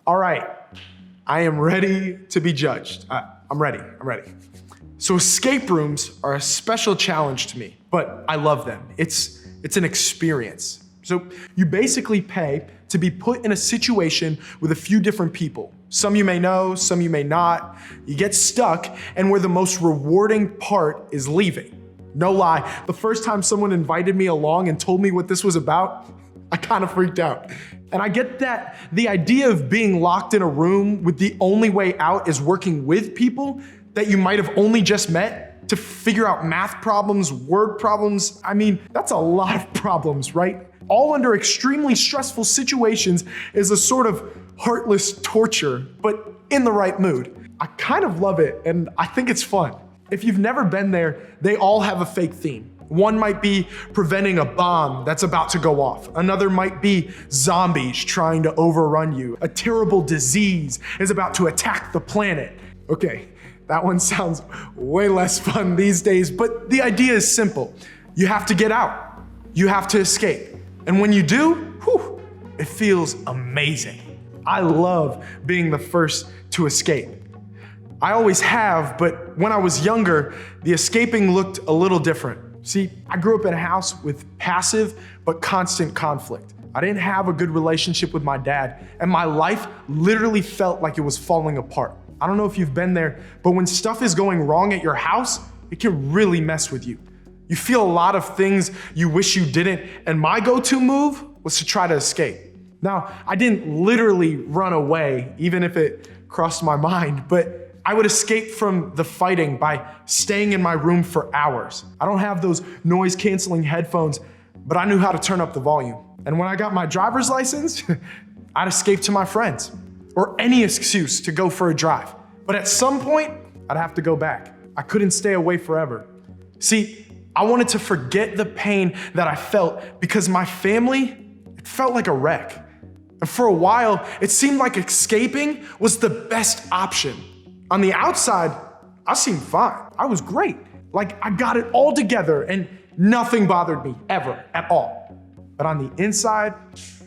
All right, I am ready to be judged. I'm ready. So escape rooms are a special challenge to me, but I love them. It's an experience. So you basically pay to be put in a situation with a few different people. Some you may know, some you may not. You get stuck, and where the most rewarding part is leaving. No lie, the first time someone invited me along and told me what this was about, I kind of freaked out. And I get that the idea of being locked in a room with the only way out is working with people that you might have only just met to figure out math problems, word problems. I mean, that's a lot of problems, right? All under extremely stressful situations is a sort of heartless torture, but in the right mood. I kind of love it, and I think it's fun. If you've never been there, they all have a fake theme. One might be preventing a bomb that's about to go off. Another might be zombies trying to overrun you. A terrible disease is about to attack the planet. Okay, that one sounds way less fun these days, but the idea is simple. You have to get out. You have to escape. And when you do, it feels amazing. I love being the first to escape. I always have, but when I was younger, the escaping looked a little different. See, I grew up in a house with passive but constant conflict. I didn't have a good relationship with my dad, and my life literally felt like it was falling apart. I don't know if you've been there, but when stuff is going wrong at your house, it can really mess with you. You feel a lot of things you wish you didn't, and my go-to move was to try to escape. Now, I didn't literally run away, even if it crossed my mind, but I would escape from the fighting by staying in my room for hours. I don't have those noise-canceling headphones, but I knew how to turn up the volume. And when I got my driver's license, I'd escape to my friends or any excuse to go for a drive. But at some point, I'd have to go back. I couldn't stay away forever. See, I wanted to forget the pain that I felt because my family, it felt like a wreck. And for a while, it seemed like escaping was the best option. On the outside, I seemed fine. I was great. Like I got it all together and nothing bothered me ever at all. But on the inside,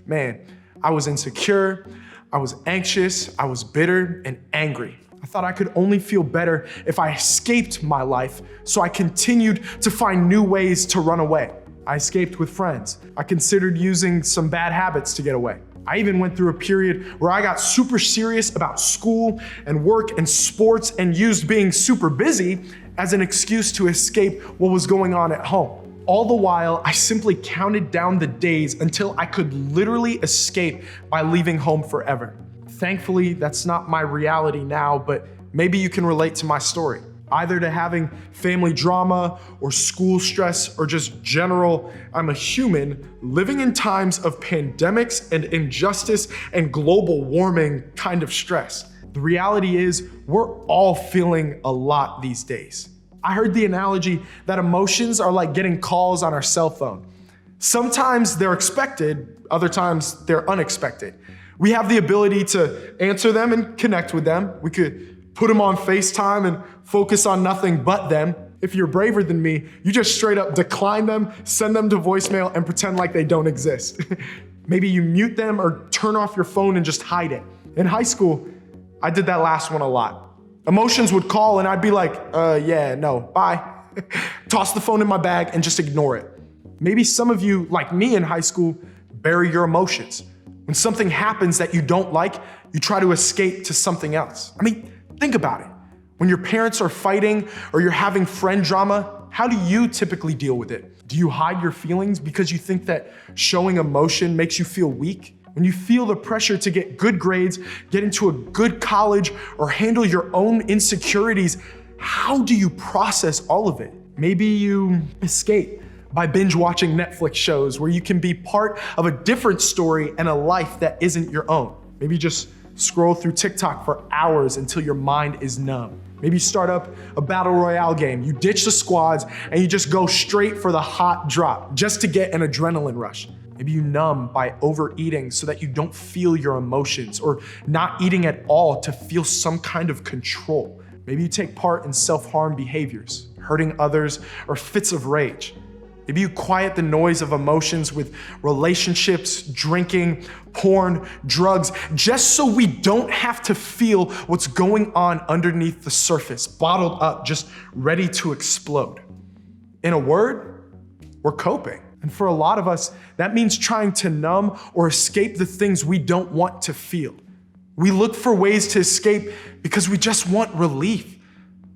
man, I was insecure, I was anxious, I was bitter and angry. I thought I could only feel better if I escaped my life, so I continued to find new ways to run away. I escaped with friends. I considered using some bad habits to get away. I even went through a period where I got super serious about school and work and sports and used being super busy as an excuse to escape what was going on at home. All the while, I simply counted down the days until I could literally escape by leaving home forever. Thankfully, that's not my reality now, but maybe you can relate to my story. Either to having family drama or school stress or just general, I'm a human living in times of pandemics and injustice and global warming kind of stress. The reality is we're all feeling a lot these days. I heard the analogy that emotions are like getting calls on our cell phone. Sometimes they're expected, other times they're unexpected. We have the ability to answer them and connect with them. We could put them on FaceTime and focus on nothing but them. If you're braver than me, you just straight up decline them, send them to voicemail, and pretend like they don't exist. Maybe you mute them or turn off your phone and just hide it. In high school, I did that last one a lot. Emotions would call and I'd be like, yeah, no, bye. Toss the phone in my bag and just ignore it. Maybe some of you, like me in high school, bury your emotions. When something happens that you don't like, you try to escape to something else. I mean, think about it. When your parents are fighting or you're having friend drama, How do you typically deal with it? Do you hide your feelings because you think that showing emotion makes you feel weak? When you feel the pressure to get good grades, get into a good college, or handle your own insecurities, how do you process all of it? Maybe you escape by binge watching Netflix shows where you can be part of a different story and a life that isn't your own. Maybe just scroll through TikTok for hours until your mind is numb. Maybe start up a battle royale game. You ditch the squads and you just go straight for the hot drop just to get an adrenaline rush. Maybe you numb by overeating so that you don't feel your emotions, or not eating at all to feel some kind of control. Maybe you take part in self-harm behaviors, hurting others, or fits of rage. Maybe you quiet the noise of emotions with relationships, drinking, porn, drugs, just so we don't have to feel what's going on underneath the surface, bottled up, just ready to explode. In a word, we're coping. And for a lot of us, that means trying to numb or escape the things we don't want to feel. We look for ways to escape because we just want relief.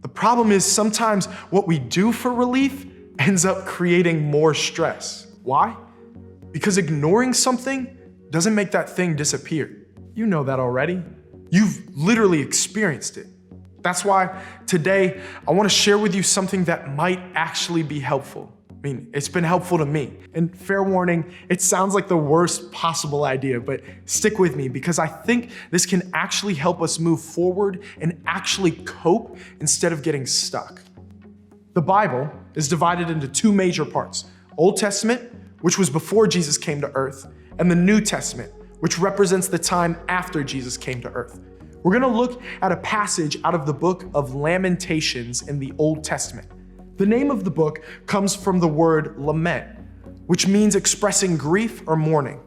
The problem is sometimes what we do for relief ends up creating more stress. Why? Because ignoring something doesn't make that thing disappear. You know that already. You've literally experienced it. That's why today I want to share with you something that might actually be helpful. I mean, it's been helpful to me. And fair warning, it sounds like the worst possible idea, but stick with me because I think this can actually help us move forward and actually cope instead of getting stuck. The Bible is divided into two major parts: Old Testament, which was before Jesus came to earth, and the New Testament, which represents the time after Jesus came to earth. We're gonna look at a passage out of the book of Lamentations in the Old Testament. The name of the book comes from the word lament, which means expressing grief or mourning.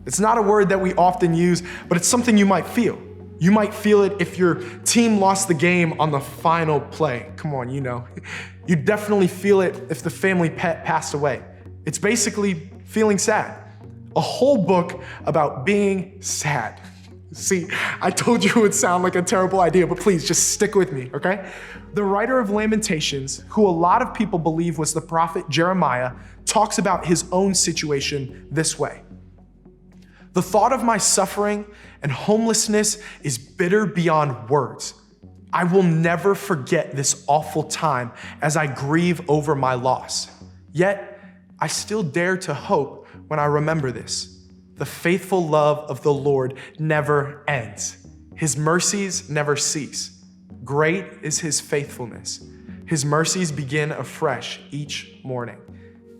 It's not a word that we often use, but it's something you might feel. You might feel it if your team lost the game on the final play. Come on, you know. You definitely feel it if the family pet passed away. It's basically feeling sad. A whole book about being sad. See, I told you it would sound like a terrible idea, but please just stick with me, okay? The writer of Lamentations, who a lot of people believe was the prophet Jeremiah, talks about his own situation this way. The thought of my suffering and homelessness is bitter beyond words. I will never forget this awful time as I grieve over my loss. Yet, I still dare to hope when I remember this. The faithful love of the Lord never ends. His mercies never cease. Great is his faithfulness. His mercies begin afresh each morning.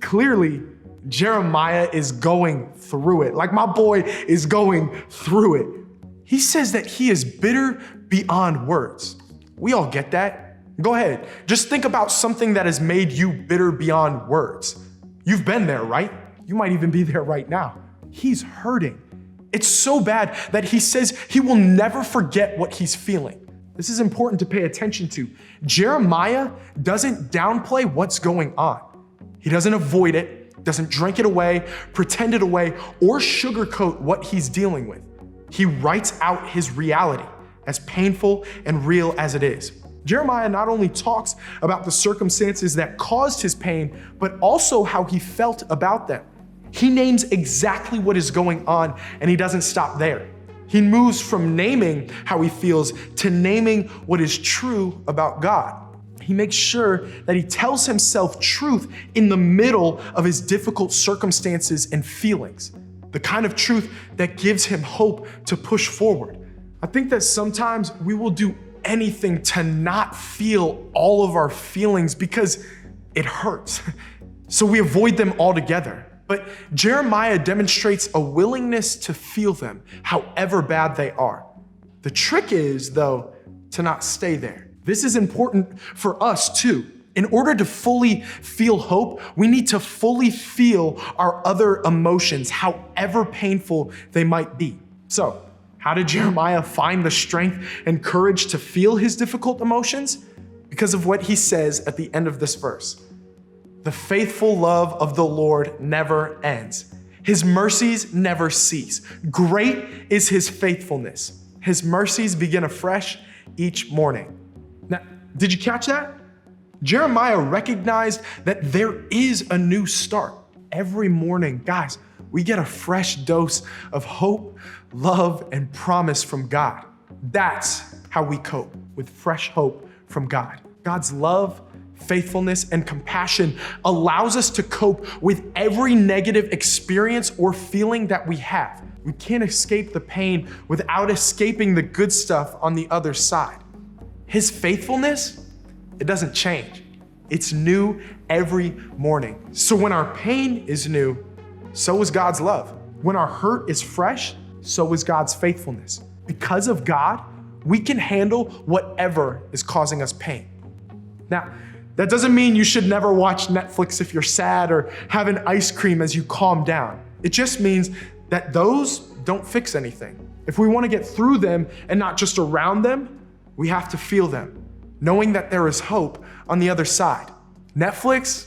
Clearly, Jeremiah is going through it. Like my boy is going through it. He says that he is bitter beyond words. We all get that. Go ahead. Just think about something that has made you bitter beyond words. You've been there, right? You might even be there right now. He's hurting. It's so bad that he says he will never forget what he's feeling. This is important to pay attention to. Jeremiah doesn't downplay what's going on. He doesn't avoid it, doesn't drink it away, pretend it away, or sugarcoat what he's dealing with. He writes out his reality, as painful and real as it is. Jeremiah not only talks about the circumstances that caused his pain, but also how he felt about them. He names exactly what is going on, and he doesn't stop there. He moves from naming how he feels to naming what is true about God. He makes sure that he tells himself truth in the middle of his difficult circumstances and feelings, the kind of truth that gives him hope to push forward. I think that sometimes we will do anything to not feel all of our feelings because it hurts. So we avoid them altogether. But Jeremiah demonstrates a willingness to feel them, however bad they are. The trick is, though, to not stay there. This is important for us too. In order to fully feel hope, we need to fully feel our other emotions, however painful they might be. So, how did Jeremiah find the strength and courage to feel his difficult emotions? Because of what he says at the end of this verse. The faithful love of the Lord never ends. His mercies never cease. Great is his faithfulness. His mercies begin afresh each morning. Now, did you catch that? Jeremiah recognized that there is a new start. Every morning, guys, we get a fresh dose of hope, love, and promise from God. That's how we cope, with fresh hope from God. God's love, faithfulness, and compassion allows us to cope with every negative experience or feeling that we have. We can't escape the pain without escaping the good stuff on the other side. His faithfulness, it doesn't change. It's new every morning. So when our pain is new, so is God's love. When our hurt is fresh, so is God's faithfulness. Because of God, we can handle whatever is causing us pain. Now, that doesn't mean you should never watch Netflix if you're sad or have an ice cream as you calm down. It just means that those don't fix anything. If we want to get through them and not just around them, we have to feel them, knowing that there is hope on the other side. Netflix,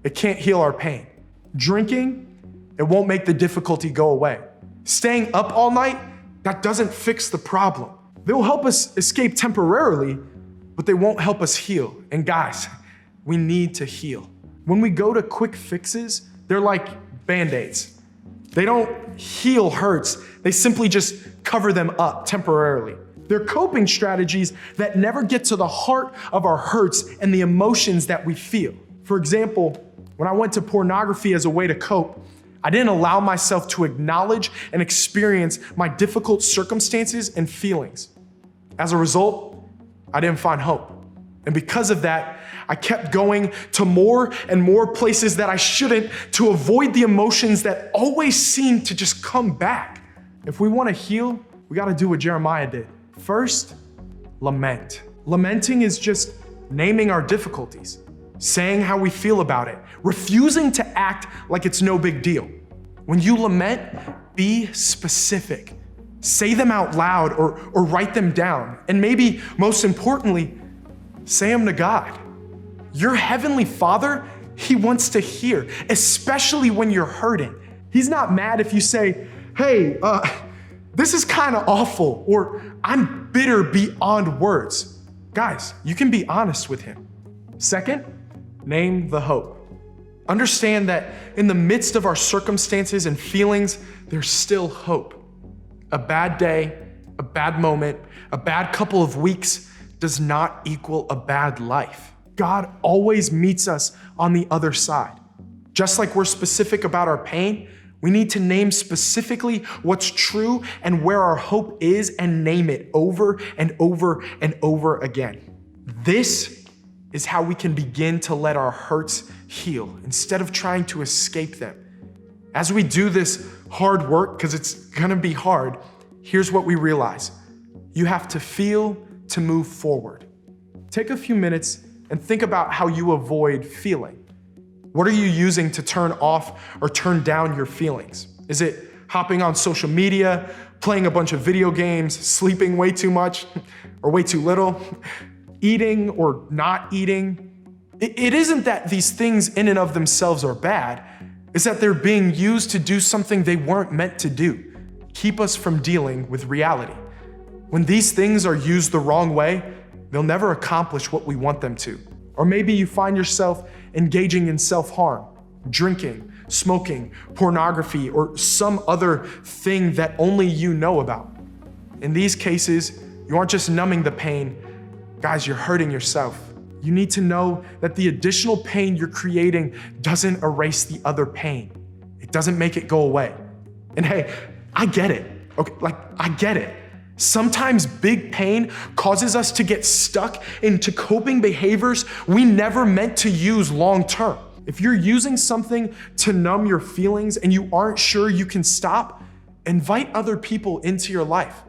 it can't heal our pain. Drinking, it won't make the difficulty go away. Staying up all night, that doesn't fix the problem. They'll help us escape temporarily, but they won't help us heal. And guys, we need to heal. When we go to quick fixes, they're like Band-Aids. They don't heal hurts, they simply just cover them up temporarily. They're coping strategies that never get to the heart of our hurts and the emotions that we feel. For example, when I went to pornography as a way to cope, I didn't allow myself to acknowledge and experience my difficult circumstances and feelings. As a result, I didn't find hope. And because of that, I kept going to more and more places that I shouldn't to avoid the emotions that always seem to just come back. If we want to heal, we got to do what Jeremiah did. First, lament. Lamenting is just naming our difficulties, saying how we feel about it, refusing to act like it's no big deal. When you lament, be specific. Say them out loud or write them down. And maybe most importantly, say them to God. Your heavenly Father, He wants to hear, especially when you're hurting. He's not mad if you say, hey, this is kind of awful, or I'm bitter beyond words. Guys, you can be honest with Him. Second, name the hope. Understand that in the midst of our circumstances and feelings, there's still hope. A bad day, a bad moment, a bad couple of weeks does not equal a bad life. God always meets us on the other side. Just like we're specific about our pain, we need to name specifically what's true and where our hope is and name it over and over and over again. This is how we can begin to let our hurts heal instead of trying to escape them. As we do this hard work, because it's gonna be hard, here's what we realize. You have to feel to move forward. Take a few minutes and think about how you avoid feeling. What are you using to turn off or turn down your feelings? Is it hopping on social media, playing a bunch of video games, sleeping way too much or way too little, eating or not eating? It isn't that these things in and of themselves are bad. It's that they're being used to do something they weren't meant to do, keep us from dealing with reality. When these things are used the wrong way, they'll never accomplish what we want them to. Or maybe you find yourself engaging in self-harm, drinking, smoking, pornography, or some other thing that only you know about. In these cases, you aren't just numbing the pain, guys, you're hurting yourself. You need to know that the additional pain you're creating doesn't erase the other pain. It doesn't make it go away. And hey, I get it. Okay, I get it. Sometimes big pain causes us to get stuck into coping behaviors we never meant to use long term. If you're using something to numb your feelings and you aren't sure you can stop, invite other people into your life.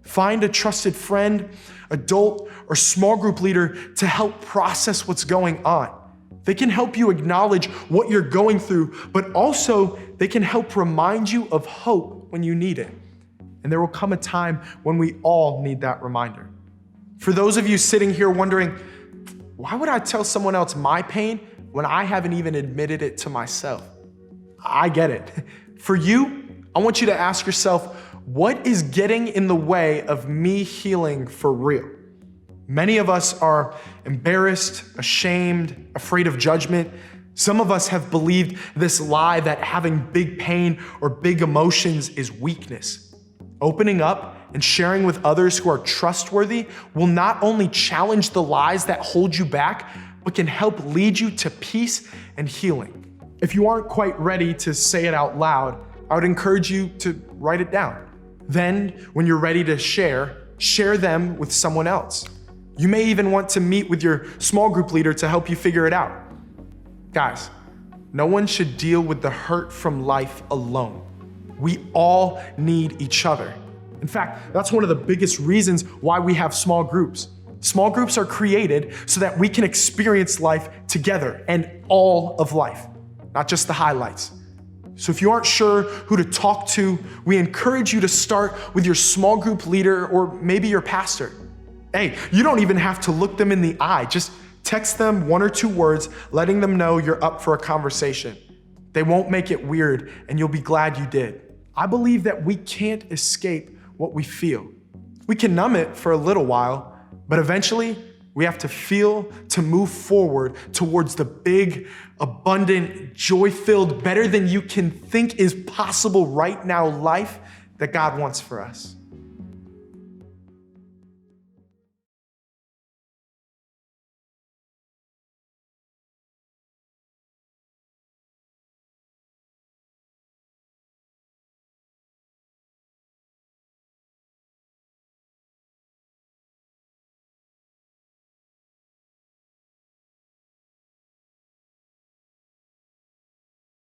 Find a trusted friend, adult, or small group leader to help process what's going on. They can help you acknowledge what you're going through, but also they can help remind you of hope when you need it. And there will come a time when we all need that reminder. For those of you sitting here wondering, why would I tell someone else my pain when I haven't even admitted it to myself? I get it. For you, I want you to ask yourself, what is getting in the way of me healing for real? Many of us are embarrassed, ashamed, afraid of judgment. Some of us have believed this lie that having big pain or big emotions is weakness. Opening up and sharing with others who are trustworthy will not only challenge the lies that hold you back, but can help lead you to peace and healing. If you aren't quite ready to say it out loud, I would encourage you to write it down. Then, when you're ready to share them with someone else. You may even want to meet with your small group leader to help you figure it out. Guys, no one should deal with the hurt from life alone. We all need each other. In fact, that's one of the biggest reasons why we have small groups. Small groups are created so that we can experience life together and all of life, not just the highlights. So if you aren't sure who to talk to, we encourage you to start with your small group leader or maybe your pastor. Hey, you don't even have to look them in the eye. Just text them 1 or 2 words, letting them know you're up for a conversation. They won't make it weird, and you'll be glad you did. I believe that we can't escape what we feel. We can numb it for a little while, but eventually we have to feel to move forward towards the big, abundant, joy-filled, better than you can think is possible right now life that God wants for us.